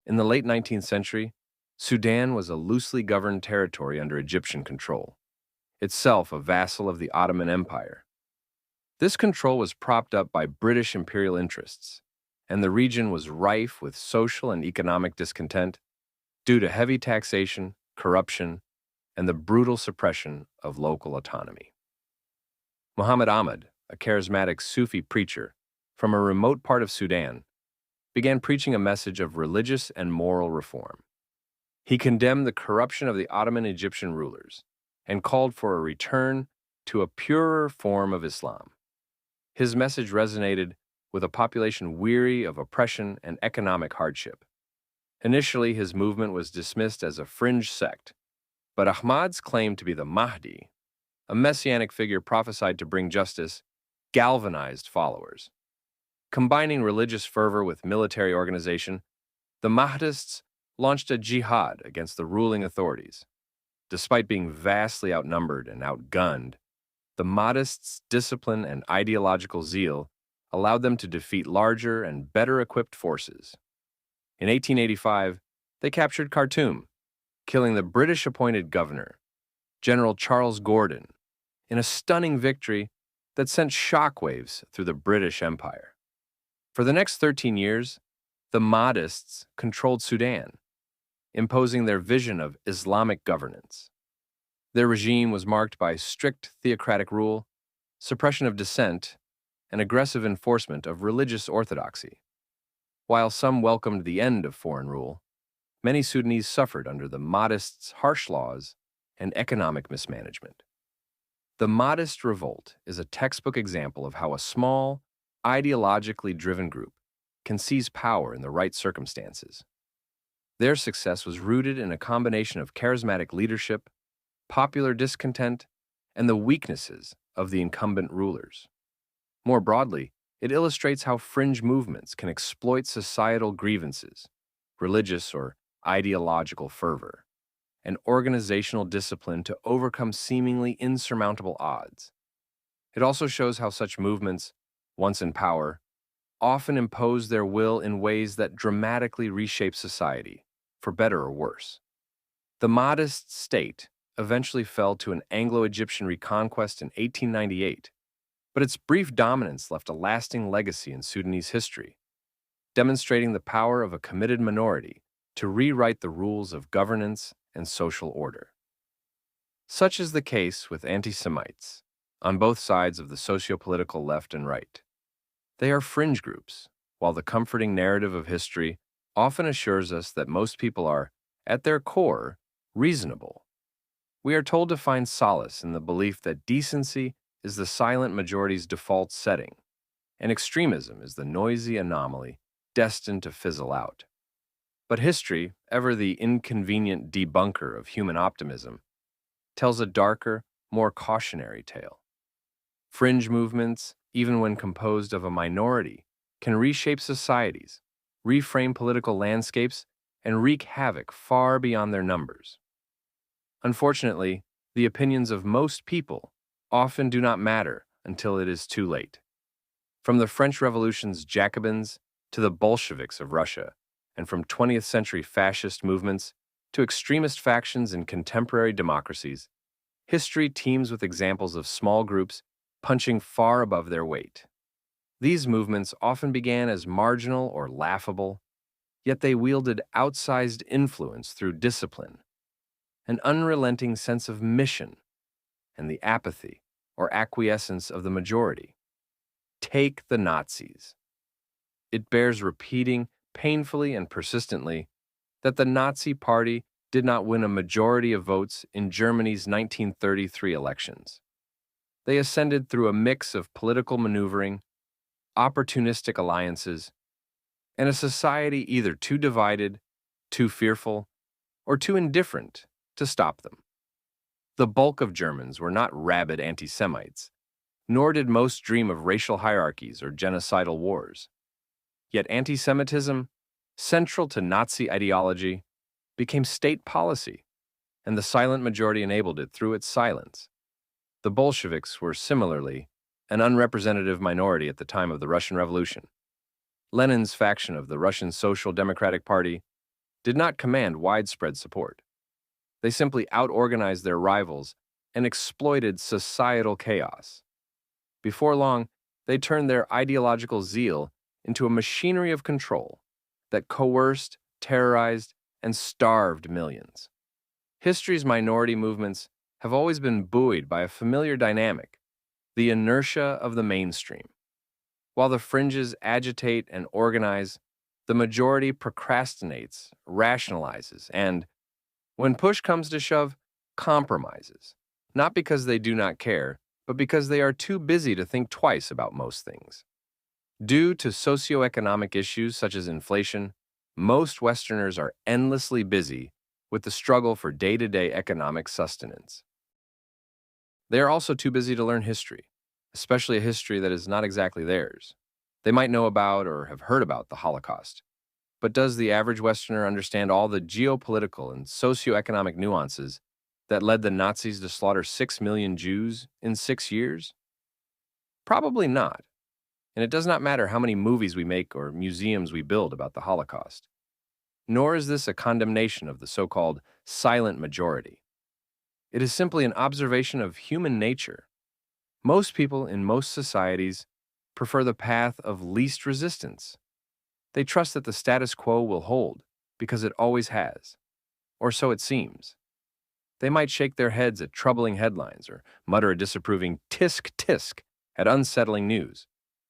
In the late 19th century, Sudan was a loosely governed territory under Egyptian control, itself a vassal of the Ottoman Empire. This control was propped up by British imperial interests, and the region was rife with social and economic discontent due to heavy taxation, corruption, and the brutal suppression of local autonomy. Muhammad Ahmad, a charismatic Sufi preacher from a remote part of Sudan, began preaching a message of religious and moral reform. He condemned the corruption of the Ottoman Egyptian rulers and called for a return to a purer form of Islam. His message resonated with a population weary of oppression and economic hardship. Initially, his movement was dismissed as a fringe sect, but Ahmad's claim to be the Mahdi, a messianic figure prophesied to bring justice, galvanized followers. Combining religious fervor with military organization, the Mahdists launched a jihad against the ruling authorities. Despite being vastly outnumbered and outgunned, the Mahdists' discipline and ideological zeal allowed them to defeat larger and better-equipped forces. In 1885, they captured Khartoum, killing the British-appointed governor, General Charles Gordon, in a stunning victory that sent shockwaves through the British Empire. For the next 13 years, the Mahdists controlled Sudan, imposing their vision of Islamic governance. Their regime was marked by strict theocratic rule, suppression of dissent, and aggressive enforcement of religious orthodoxy. While some welcomed the end of foreign rule, many Sudanese suffered under the Mahdists' harsh laws and economic mismanagement. The Mahdist revolt is a textbook example of how a small, ideologically driven group can seize power in the right circumstances. Their success was rooted in a combination of charismatic leadership, popular discontent, and the weaknesses of the incumbent rulers. More broadly, it illustrates how fringe movements can exploit societal grievances, religious or ideological fervor, and organizational discipline to overcome seemingly insurmountable odds. It also shows how such movements, once in power, often impose their will in ways that dramatically reshape society, for better or worse. The Mahdist state eventually fell to an Anglo-Egyptian reconquest in 1898, but its brief dominance left a lasting legacy in Sudanese history, demonstrating the power of a committed minority to rewrite the rules of governance and social order. Such is the case with antisemites, on both sides of the socio-political left and right. They are fringe groups, while the comforting narrative of history often assures us that most people are, at their core, reasonable. We are told to find solace in the belief that decency is the silent majority's default setting, and extremism is the noisy anomaly destined to fizzle out. But history, ever the inconvenient debunker of human optimism, tells a darker, more cautionary tale. Fringe movements, even when composed of a minority, can reshape societies, reframe political landscapes, and wreak havoc far beyond their numbers. Unfortunately, the opinions of most people often do not matter until it is too late. From the French Revolution's Jacobins to the Bolsheviks of Russia, and from 20th century fascist movements to extremist factions in contemporary democracies, history teems with examples of small groups punching far above their weight. These movements often began as marginal or laughable, yet they wielded outsized influence through discipline, an unrelenting sense of mission, and the apathy or acquiescence of the majority. Take the Nazis. It bears repeating painfully and persistently that the Nazi Party did not win a majority of votes in Germany's 1933 elections. They ascended through a mix of political maneuvering, opportunistic alliances, and a society either too divided, too fearful, or too indifferent to stop them. The bulk of Germans were not rabid antisemites, nor did most dream of racial hierarchies or genocidal wars. Yet antisemitism, central to Nazi ideology, became state policy, and the silent majority enabled it through its silence. The Bolsheviks were similarly an unrepresentative minority at the time of the Russian Revolution. Lenin's faction of the Russian Social Democratic Party did not command widespread support. They simply outorganized their rivals and exploited societal chaos. Before long, they turned their ideological zeal into a machinery of control that coerced, terrorized, and starved millions. History's minority movements have always been buoyed by a familiar dynamic, the inertia of the mainstream. While the fringes agitate and organize, the majority procrastinates, rationalizes, and, when push comes to shove, compromises, not because they do not care, but because they are too busy to think twice about most things. Due to socioeconomic issues such as inflation, most Westerners are endlessly busy with the struggle for day-to-day economic sustenance. They are also too busy to learn history, especially a history that is not exactly theirs. They might know about or have heard about the Holocaust, but does the average Westerner understand all the geopolitical and socioeconomic nuances that led the Nazis to slaughter 6 million Jews in 6 years? Probably not. And it does not matter how many movies we make or museums we build about the Holocaust. Nor is this a condemnation of the so-called silent majority. It is simply an observation of human nature. Most people in most societies prefer the path of least resistance. They trust that the status quo will hold because it always has, or so it seems. They might shake their heads at troubling headlines or mutter a disapproving tisk tisk at unsettling news,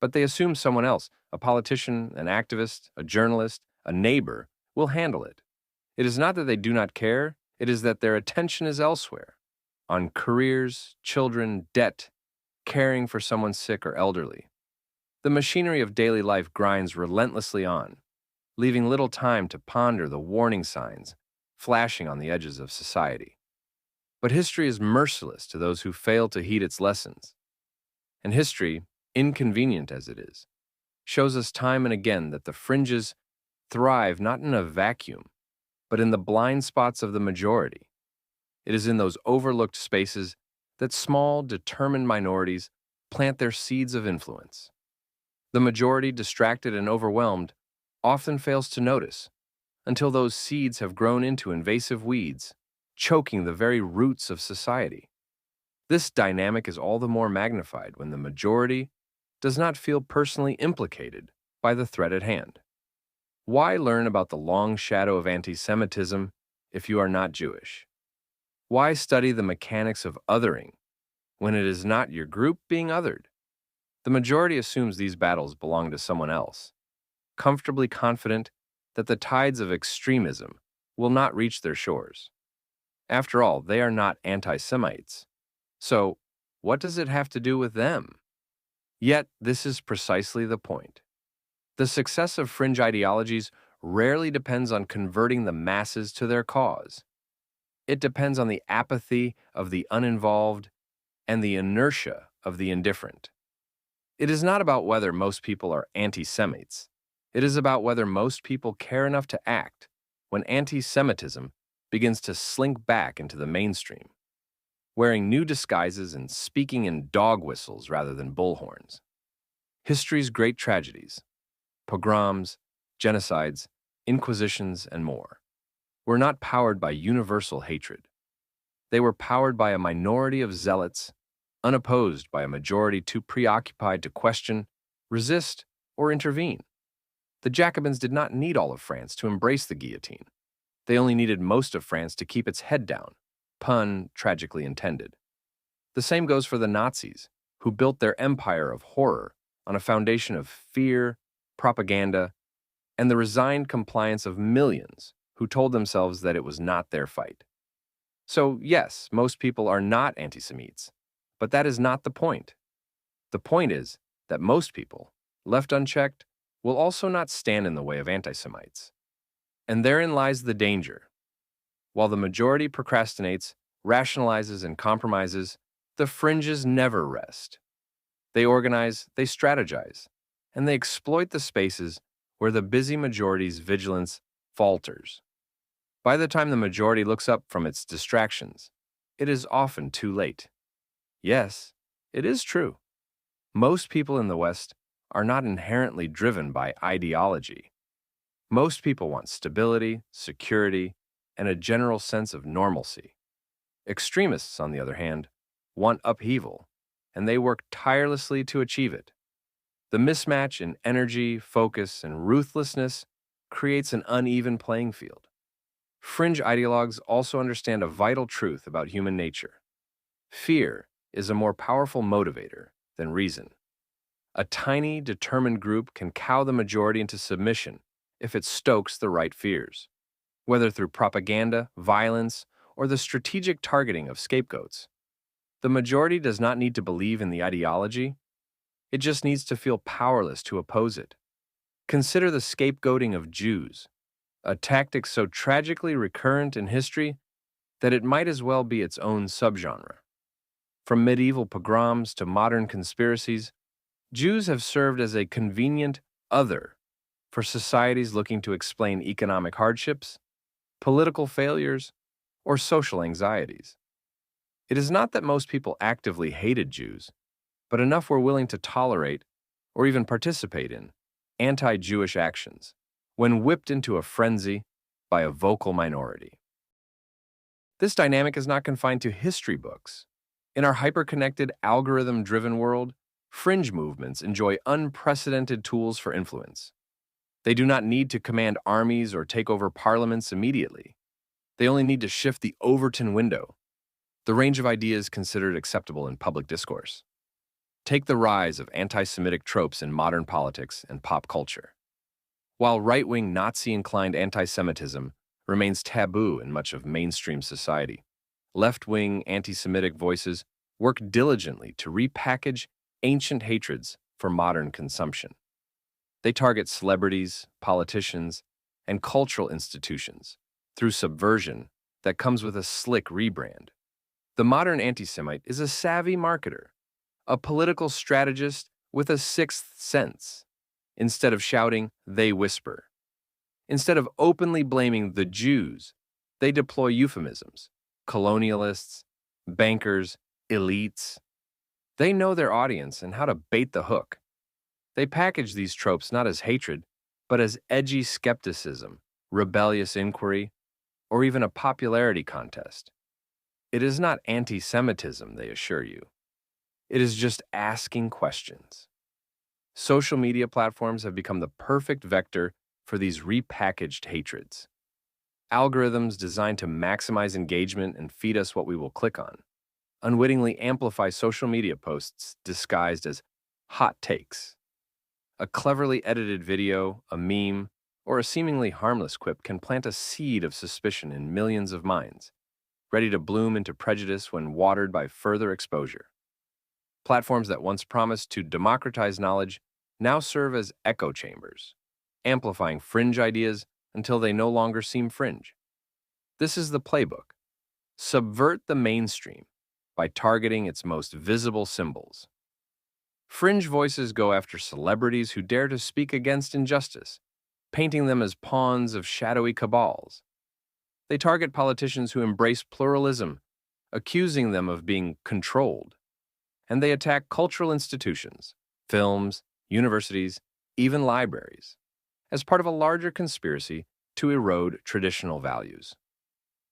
but they assume someone else, a politician, an activist, a journalist, a neighbor, will handle it. It is not that they do not care, it is that their attention is elsewhere, on careers, children, debt, caring for someone sick or elderly. The machinery of daily life grinds relentlessly on, leaving little time to ponder the warning signs flashing on the edges of society. But history is merciless to those who fail to heed its lessons. And history, inconvenient as it is, shows us time and again that the fringes thrive not in a vacuum, but in the blind spots of the majority. It is in those overlooked spaces that small, determined minorities plant their seeds of influence. The majority, distracted and overwhelmed, often fails to notice until those seeds have grown into invasive weeds, choking the very roots of society. This dynamic is all the more magnified when the majority does not feel personally implicated by the threat at hand. Why learn about the long shadow of antisemitism if you are not Jewish? Why study the mechanics of othering when it is not your group being othered? The majority assumes these battles belong to someone else, comfortably confident that the tides of extremism will not reach their shores. After all, they are not anti-Semites. So, what does it have to do with them? Yet, this is precisely the point. The success of fringe ideologies rarely depends on converting the masses to their cause. It depends on the apathy of the uninvolved and the inertia of the indifferent. It is not about whether most people are anti-Semites. It is about whether most people care enough to act when anti-Semitism begins to slink back into the mainstream, wearing new disguises and speaking in dog whistles rather than bullhorns. History's great tragedies, pogroms, genocides, inquisitions, and more, were not powered by universal hatred. They were powered by a minority of zealots, unopposed by a majority too preoccupied to question, resist, or intervene. The Jacobins did not need all of France to embrace the guillotine. They only needed most of France to keep its head down, pun tragically intended. The same goes for the Nazis, who built their empire of horror on a foundation of fear, propaganda, and the resigned compliance of millions who told themselves that it was not their fight. So, yes, most people are not anti-Semites, but that is not the point. The point is that most people, left unchecked, will also not stand in the way of anti-Semites. And therein lies the danger. While the majority procrastinates, rationalizes, and compromises, the fringes never rest. They organize, they strategize, and they exploit the spaces where the busy majority's vigilance falters. By the time the majority looks up from its distractions, it is often too late. Yes, it is true. Most people in the West are not inherently driven by ideology. Most people want stability, security, and a general sense of normalcy. Extremists, on the other hand, want upheaval, and they work tirelessly to achieve it. The mismatch in energy, focus, and ruthlessness creates an uneven playing field. Fringe ideologues also understand a vital truth about human nature. Fear is a more powerful motivator than reason. A tiny, determined group can cow the majority into submission if it stokes the right fears, whether through propaganda, violence, or the strategic targeting of scapegoats. The majority does not need to believe in the ideology, it just needs to feel powerless to oppose it. Consider the scapegoating of Jews, a tactic so tragically recurrent in history that it might as well be its own subgenre. From medieval pogroms to modern conspiracies, Jews have served as a convenient other for societies looking to explain economic hardships, political failures, or social anxieties. It is not that most people actively hated Jews, but enough were willing to tolerate or even participate in anti-Jewish actions when whipped into a frenzy by a vocal minority. This dynamic is not confined to history books. In our hyper-connected, algorithm-driven world, fringe movements enjoy unprecedented tools for influence. They do not need to command armies or take over parliaments immediately. They only need to shift the Overton window, the range of ideas considered acceptable in public discourse. Take the rise of anti-Semitic tropes in modern politics and pop culture. While right-wing Nazi-inclined antisemitism remains taboo in much of mainstream society, left-wing anti-Semitic voices work diligently to repackage ancient hatreds for modern consumption. They target celebrities, politicians, and cultural institutions through subversion that comes with a slick rebrand. The modern anti-Semite is a savvy marketer, a political strategist with a sixth sense. Instead of shouting, they whisper. Instead of openly blaming the Jews, they deploy euphemisms, colonialists, bankers, elites. They know their audience and how to bait the hook. They package these tropes not as hatred, but as edgy skepticism, rebellious inquiry, or even a popularity contest. It is not anti-Semitism, they assure you. It is just asking questions. Social media platforms have become the perfect vector for these repackaged hatreds. Algorithms designed to maximize engagement and feed us what we will click on unwittingly amplify social media posts disguised as hot takes. A cleverly edited video, a meme, or a seemingly harmless quip can plant a seed of suspicion in millions of minds, ready to bloom into prejudice when watered by further exposure. Platforms that once promised to democratize knowledge now serve as echo chambers, amplifying fringe ideas until they no longer seem fringe. This is the playbook. Subvert the mainstream by targeting its most visible symbols. Fringe voices go after celebrities who dare to speak against injustice, painting them as pawns of shadowy cabals. They target politicians who embrace pluralism, accusing them of being controlled. And they attack cultural institutions, films, universities, even libraries, as part of a larger conspiracy to erode traditional values.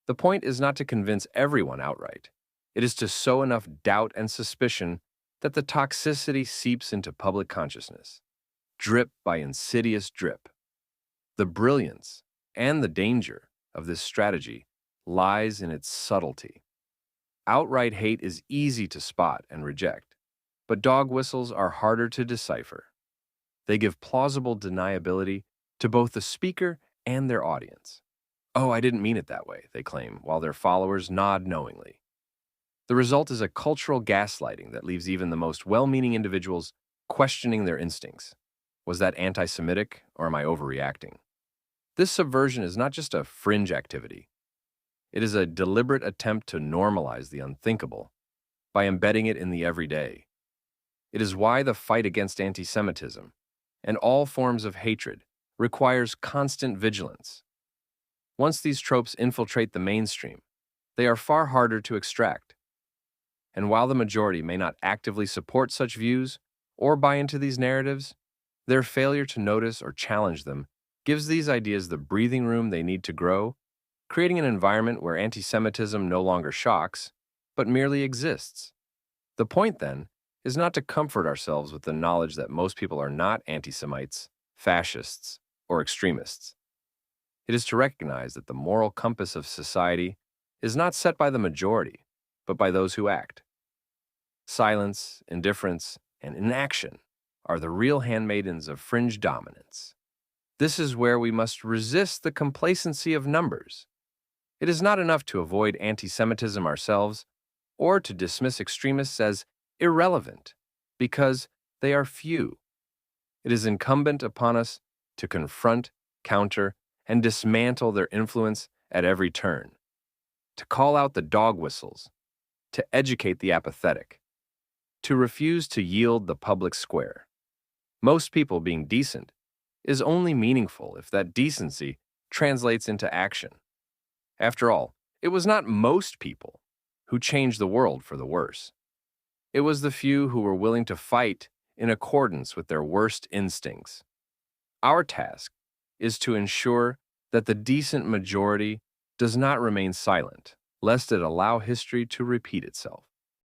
The point is not to convince everyone outright. It is to sow enough doubt and suspicion that the toxicity seeps into public consciousness, drip by insidious drip. The brilliance and the danger of this strategy lies in its subtlety. Outright hate is easy to spot and reject, but dog whistles are harder to decipher. They give plausible deniability to both the speaker and their audience. "Oh, I didn't mean it that way," they claim, while their followers nod knowingly. The result is a cultural gaslighting that leaves even the most well-meaning individuals questioning their instincts. Was that anti-Semitic, or am I overreacting? This subversion is not just a fringe activity. It is a deliberate attempt to normalize the unthinkable by embedding it in the everyday. It is why the fight against anti-Semitism and all forms of hatred requires constant vigilance. Once these tropes infiltrate the mainstream, they are far harder to extract. And while the majority may not actively support such views or buy into these narratives, their failure to notice or challenge them gives these ideas the breathing room they need to grow, creating an environment where antisemitism no longer shocks, but merely exists. The point, then, is not to comfort ourselves with the knowledge that most people are not antisemites, fascists, or extremists. It is to recognize that the moral compass of society is not set by the majority, but by those who act. Silence, indifference, and inaction are the real handmaidens of fringe dominance. This is where we must resist the complacency of numbers. It is not enough to avoid anti-Semitism ourselves or to dismiss extremists as irrelevant because they are few. It is incumbent upon us to confront, counter, and dismantle their influence at every turn, to call out the dog whistles, to educate the apathetic, to refuse to yield the public square. Most people being decent is only meaningful if that decency translates into action. After all, it was not most people who changed the world for the worse. It was the few who were willing to fight in accordance with their worst instincts. Our task is to ensure that the decent majority does not remain silent, lest it allow history to repeat itself.